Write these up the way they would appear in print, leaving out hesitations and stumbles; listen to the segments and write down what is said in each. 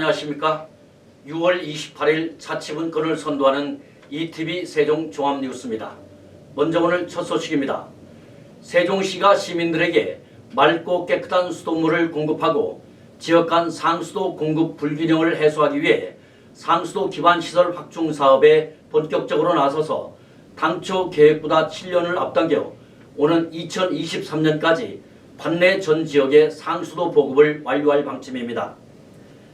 안녕하십니까. 6월 28일 자치분권을 선도하는 ETV 세종종합뉴스입니다. 먼저 오늘 첫 소식입니다. 세종시가 시민들에게 맑고 깨끗한 수돗물을 공급하고 지역 간 상수도 공급 불균형을 해소하기 위해 상수도 기반시설 확충 사업에 본격적으로 나서서 당초 계획보다 7년을 앞당겨 오는 2023년까지 관내 전 지역의 상수도 보급을 완료할 방침입니다.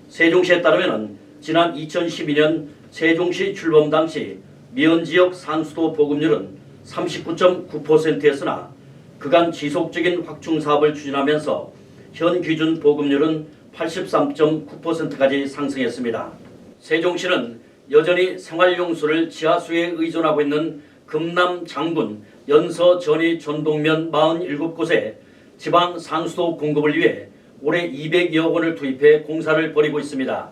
세종시에 따르면 지난 2012년 세종시 출범 당시 미연지역 상수도 보급률은 39.9%였으나 그간 지속적인 확충 사업을 추진하면서 현 기준 보급률은 83.9%까지 상승했습니다. 세종시는 여전히 생활용수를 지하수에 의존하고 있는 금남, 장군, 연서, 전이, 전동면 47곳에 지방 상수도 공급을 위해 올해 200여 원을 투입해 공사를 벌이고 있습니다.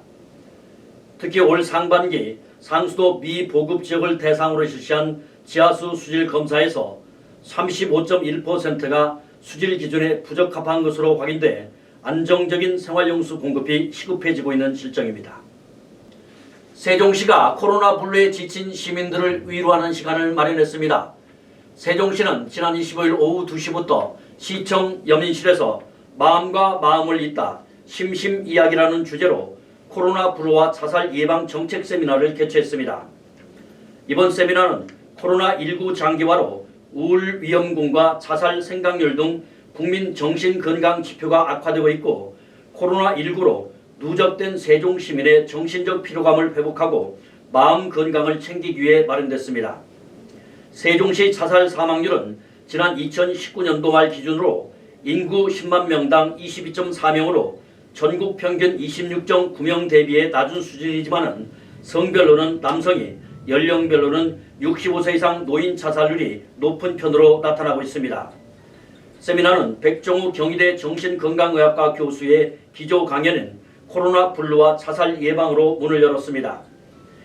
특히 올 상반기 상수도 미보급 지역을 대상으로 실시한 지하수 수질 검사에서 35.1%가 수질 기준에 부적합한 것으로 확인돼 안정적인 생활용수 공급이 시급해지고 있는 실정입니다. 세종시가 코로나 분류에 지친 시민들을 위로하는 시간을 마련했습니다. 세종시는 지난 25일 오후 2시부터 시청 여민실에서 마음과 마음을 잇다 심심이야기라는 주제로 코로나 불호와 자살 예방 정책 세미나를 개최했습니다. 이번 세미나는 코로나19 장기화로 우울 위험군과 자살 생각률 등 국민 정신건강 지표가 악화되고 있고 코로나19로 누적된 세종 시민의 정신적 피로감을 회복하고 마음 건강을 챙기기 위해 마련됐습니다. 세종시 자살 사망률은 지난 2019년도 말 기준으로 인구 10만 명당 22.4명으로 전국 평균 26.9명 대비해 낮은 수준이지만 성별로는 남성이, 연령별로는 65세 이상 노인 자살률이 높은 편으로 나타나고 있습니다. 세미나는 백종우 경희대 정신건강의학과 교수의 기조 강연은 코로나 분류와 자살 예방으로 문을 열었습니다.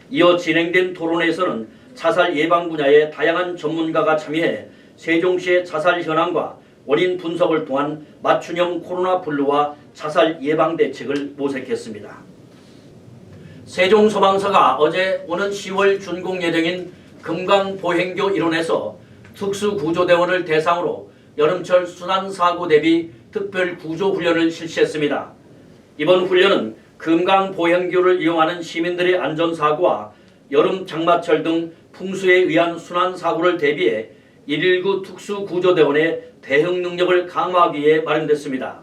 이어 진행된 토론회에서는 자살 예방 분야의 다양한 전문가가 참여해 세종시의 자살 현황과 원인 분석을 통한 맞춤형 코로나 분류와 자살 예방 대책을 모색했습니다. 세종소방서가 어제 오는 10월 준공 예정인 금강보행교 일원에서 특수구조대원을 대상으로 여름철 순환사고 대비 특별구조훈련을 실시했습니다. 이번 훈련은 금강보행교를 이용하는 시민들의 안전사고와 여름 장마철 등 풍수에 의한 순환사고를 대비해 119 특수구조대원의 대응 능력을 강화하기 위해 마련됐습니다.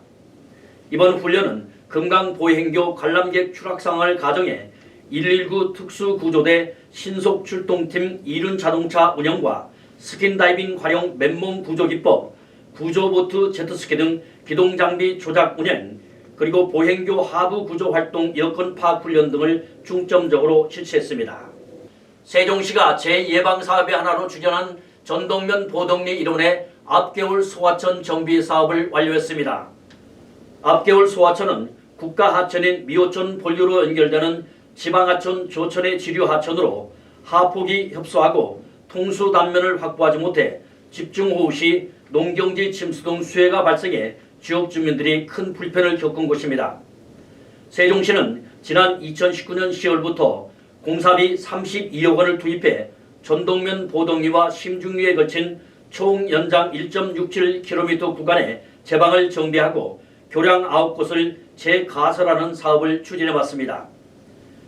이번 훈련은 금강보행교 관람객 추락 상황을 가정해 119 특수구조대 신속출동팀 이륜자동차 운영과 스킨다이빙 활용 맨몸 구조기법, 구조보트 제트스키 등 기동장비 조작 운행, 그리고 보행교 하부 구조활동 여건 파악 훈련 등을 중점적으로 실시했습니다. 세종시가 제 예방사업의 하나로 추진한 전동면 보덕리 일원의 앞개울 소하천 정비 사업을 완료했습니다. 앞개울 소하천은 국가하천인 미호천 본류로 연결되는 지방하천 조천의 지류하천으로 하폭이 협소하고 통수 단면을 확보하지 못해 집중호우 시 농경지 침수 등 수해가 발생해 지역 주민들이 큰 불편을 겪은 곳입니다. 세종시는 지난 2019년 10월부터 공사비 32억 원을 투입해 전동면 보동리와 심중리에 거친 총 연장 1.67km 구간에 제방을 정비하고 교량 9곳을 재가설하는 사업을 추진해왔습니다.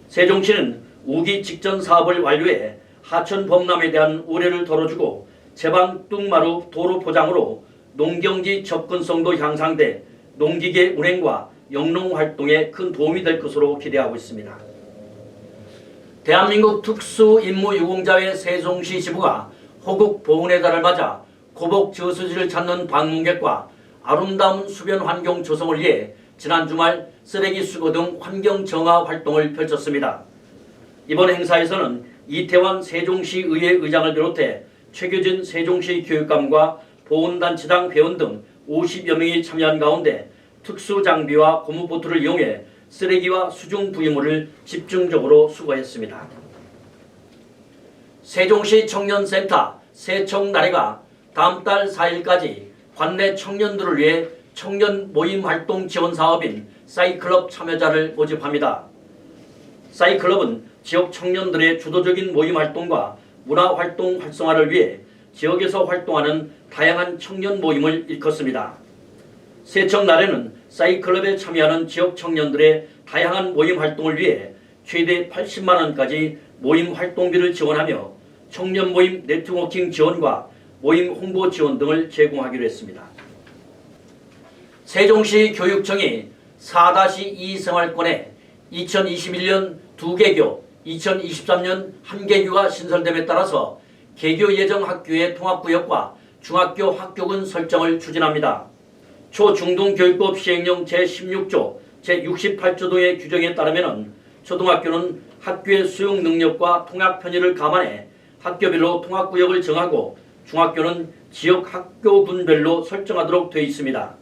세종시는 우기 직전 사업을 완료해 하천 범람에 대한 우려를 덜어주고 제방 뚝마루 도로 포장으로 농경지 접근성도 향상돼 농기계 운행과 영농 활동에 큰 도움이 될 것으로 기대하고 있습니다. 대한민국 특수임무유공자회 세종시 지부가 호국 보훈의 달을 맞아 고복 저수지를 찾는 방문객과 아름다운 수변 환경 조성을 위해 지난 주말 쓰레기 수거 등 환경 정화 활동을 펼쳤습니다. 이번 행사에서는 이태원 세종시의회 의장을 비롯해 최규진 세종시 교육감과 보훈단체장 회원 등 50여 명이 참여한 가운데 특수장비와 고무보트를 이용해 쓰레기와 수중 부유물을 집중적으로 수거했습니다. 세종시 청년센터 새청나래가 다음 달 4일까지 관내 청년들을 위해 청년 모임 활동 지원 사업인 사이클럽 참여자를 모집합니다. 싸이클럽은 지역 청년들의 주도적인 모임 활동과 문화활동 활성화를 위해 지역에서 활동하는 다양한 청년 모임을 일컫습니다. 세척날에는 싸이클럽에 참여하는 지역 청년들의 다양한 모임 활동을 위해 최대 80만 원까지 모임 활동비를 지원하며 청년 모임 네트워킹 지원과 모임 홍보 지원 등을 제공하기로 했습니다. 세종시 교육청이 4-2 생활권에 2021년 2개교, 2023년 1개교가 신설됨에 따라서 개교 예정 학교의 통합구역과 중학교 학교군 설정을 추진합니다. 초중등교육법 시행령 제16조, 제68조 등의 규정에 따르면 초등학교는 학교의 수용 능력과 통학 편의를 감안해 학교별로 통합구역을 정하고 중학교는 지역 학교군별로 설정하도록 되어 있습니다.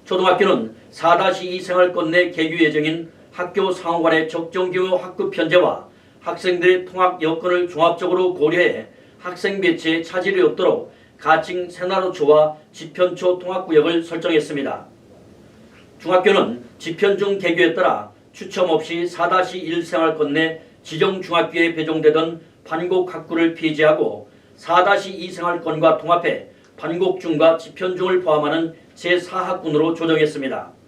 초등학교는 4-2 생활권 내 개교 예정인 학교 상호간의 적정 규모 학급 편제와 학생들의 통학 여건을 종합적으로 고려해 학생 배치에 차질이 없도록 가칭 새나루초와 지편초 통학구역을 설정했습니다. 중학교는 지편중 개교에 따라 추첨 없이 4-1 생활권 내 지정 중학교에 배정되던 반곡 학구를 폐지하고 4-2 생활권과 통합해 반곡중과 지편중을 포함하는 제4학군으로 조정했습니다.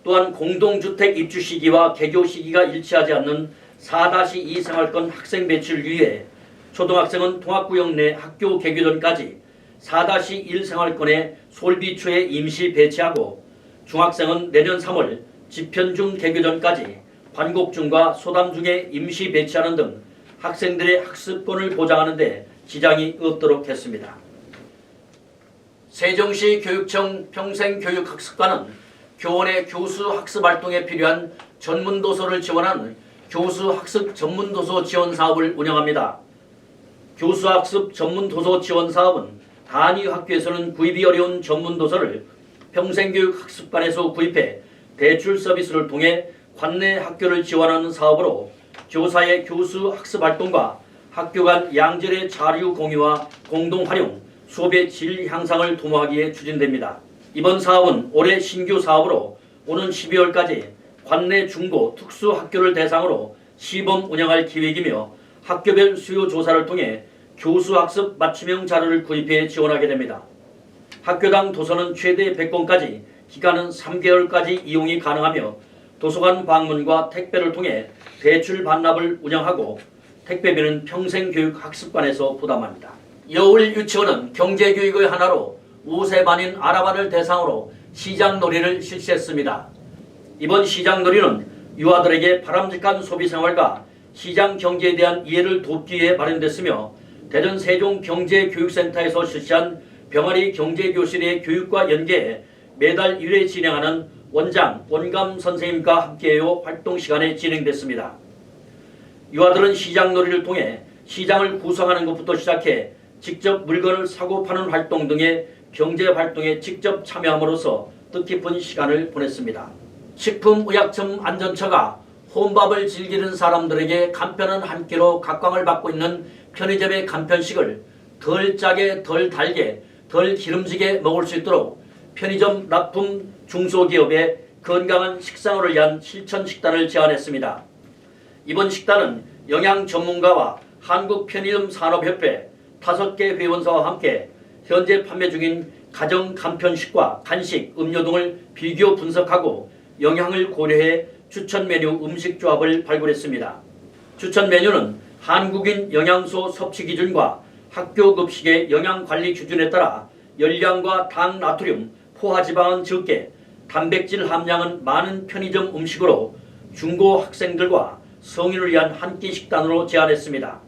또한 공동주택 입주 시기와 개교 시기가 일치하지 않는 4-2 생활권 학생 배치를 위해 초등학생은 통학구역 내 학교 개교 전까지 4-1 생활권에 솔비초에 임시 배치하고 중학생은 내년 3월 지편중 개교 전까지 반곡중과 소담중에 임시 배치하는 등 학생들의 학습권을 보장하는 데 지장이 없도록 했습니다. 세종시 교육청 평생교육학습관은 교원의 교수학습활동에 필요한 전문도서를 지원하는 교수학습 전문도서 지원 사업을 운영합니다. 교수학습 전문도서 지원 사업은 단위 학교에서는 구입이 어려운 전문도서를 평생교육학습관에서 구입해 대출 서비스를 통해 관내 학교를 지원하는 사업으로 교사의 교수학습활동과 학교 간 양질의 자료 공유와 공동활용, 수업의 질 향상을 도모하기 위해 추진됩니다. 이번 사업은 올해 신규 사업으로 오는 12월까지 관내 중고 특수학교를 대상으로 시범 운영할 계획이며 학교별 수요 조사를 통해 교수학습 맞춤형 자료를 구입해 지원하게 됩니다. 학교당 도서는 최대 100권까지 기간은 3개월까지 이용이 가능하며 도서관 방문과 택배를 통해 대출 반납을 운영하고 택배비는 평생교육학습관에서 부담합니다. 여울 유치원은 경제교육의 하나로 5세 반인 아라바를 대상으로 시장놀이를 실시했습니다. 이번 시장놀이는 유아들에게 바람직한 소비생활과 시장 경제에 대한 이해를 돕기 위해 마련됐으며 대전 세종경제교육센터에서 실시한 병아리 경제교실의 교육과 연계해 매달 1회 진행하는 원장, 원감 선생님과 함께해요 활동 시간에 진행됐습니다. 유아들은 시장놀이를 통해 시장을 구성하는 것부터 시작해 직접 물건을 사고 파는 활동 등의 경제활동에 직접 참여함으로써 뜻깊은 시간을 보냈습니다. 식품의약품안전처가 혼밥을 즐기는 사람들에게 간편한 한 끼로 각광을 받고 있는 편의점의 간편식을 덜 짜게, 덜 달게, 덜 기름지게 먹을 수 있도록 편의점 납품 중소기업에 건강한 식생활을 위한 실천식단을 제안했습니다. 이번 식단은 영양 전문가와 한국편의점산업협회 5개 회원사와 함께 현재 판매 중인 가정 간편식과 간식, 음료 등을 비교 분석하고 영양을 고려해 추천 메뉴 음식 조합을 발굴했습니다. 추천 메뉴는 한국인 영양소 섭취 기준과 학교 급식의 영양관리 기준에 따라 열량과 당, 나트륨, 포화지방은 적게, 단백질 함량은 많은 편의점 음식으로 중고 학생들과 성인을 위한 한 끼 식단으로 제안했습니다.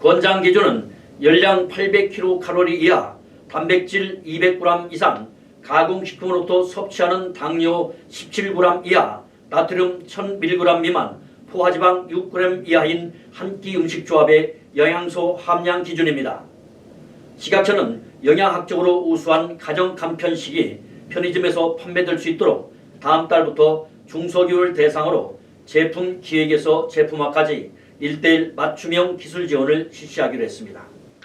권장 기준은 열량 800kcal 이하, 단백질 200g 이상, 가공식품으로부터 섭취하는 당뇨 17g 이하, 나트륨 1000mg 미만, 포화지방 6g 이하인 한 끼 음식 조합의 영양소 함량 기준입니다. 식약처는 영양학적으로 우수한 가정 간편식이 편의점에서 판매될 수 있도록 다음 달부터 중소기업을 대상으로 제품 기획에서 제품화까지 1:1 맞춤형 기술 지원을 실시하기로 했습니다.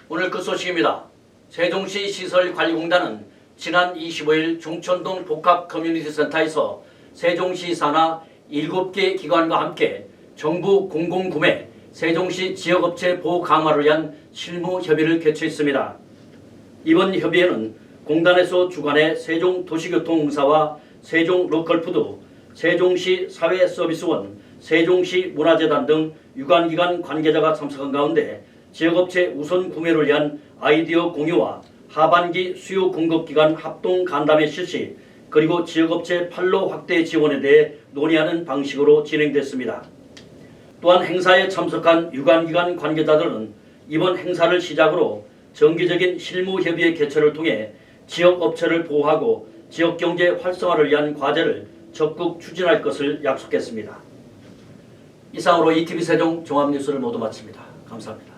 오늘 그 소식입니다. 세종시 시설관리공단은 지난 25일 중천동 복합 커뮤니티 센터에서 세종시 산하 7개 기관과 함께 정부 공공구매, 세종시 지역업체 보호 강화를 위한 실무 협의를 개최했습니다. 이번 협의회는 공단에서 주관해 세종도시교통공사와 세종로컬푸드, 세종시 사회서비스원, 세종시 문화재단 등 유관기관 관계자가 참석한 가운데 지역업체 우선 구매를 위한 아이디어 공유와 하반기 수요 공급기간 합동 간담회 실시, 그리고 지역업체 판로 확대 지원에 대해 논의하는 방식으로 진행됐습니다. 또한 행사에 참석한 유관기관 관계자들은 이번 행사를 시작으로 정기적인 실무협의회 개최를 통해 지역업체를 보호하고 지역경제 활성화를 위한 과제를 적극 추진할 것을 약속했습니다. 이상으로 ETV 세종 종합뉴스를 모두 마칩니다. 감사합니다.